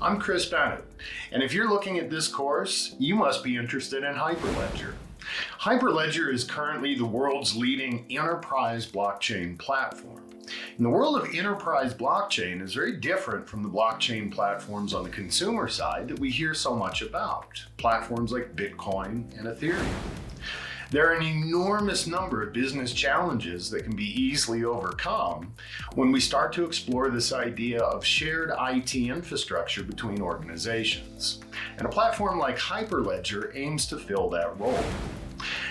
I'm Chris Bennett, and if you're looking at this course, you must be interested in Hyperledger. Hyperledger is currently the world's leading enterprise blockchain platform. And the world of enterprise blockchain is very different from the blockchain platforms on the consumer side that we hear so much about, platforms like Bitcoin and Ethereum. There are an enormous number of business challenges that can be easily overcome when we start to explore this idea of shared IT infrastructure between organizations. And a platform like Hyperledger aims to fill that role.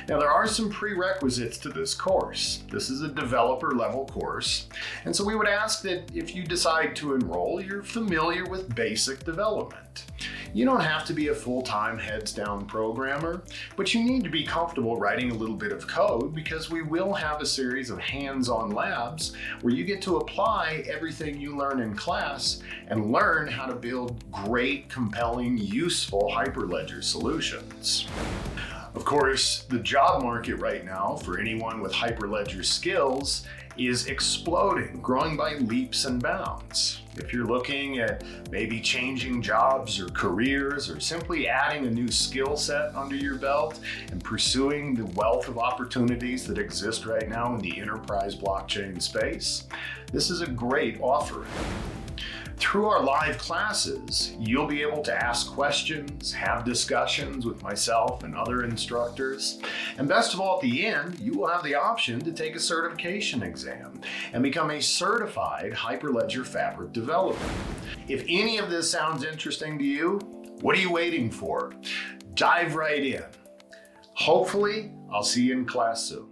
Now, there are some prerequisites to this course. This is a developer level course, and so we would ask that if you decide to enroll, you're familiar with basic development. You don't have to be a full-time heads-down programmer, but you need to be comfortable writing a little bit of code because we will have a series of hands-on labs where you get to apply everything you learn in class and learn how to build great, compelling, useful Hyperledger solutions. Of course, the job market right now for anyone with Hyperledger skills is exploding, growing by leaps and bounds. If you're looking at maybe changing jobs or careers or simply adding a new skill set under your belt and pursuing the wealth of opportunities that exist right now in the enterprise blockchain space, this is a great offering. Through our live classes, you'll be able to ask questions, have discussions with myself and other instructors, and best of all, at the end, you will have the option to take a certification exam and become a certified Hyperledger Fabric developer. If any of this sounds interesting to you, what are you waiting for? Dive right in. Hopefully, I'll see you in class soon.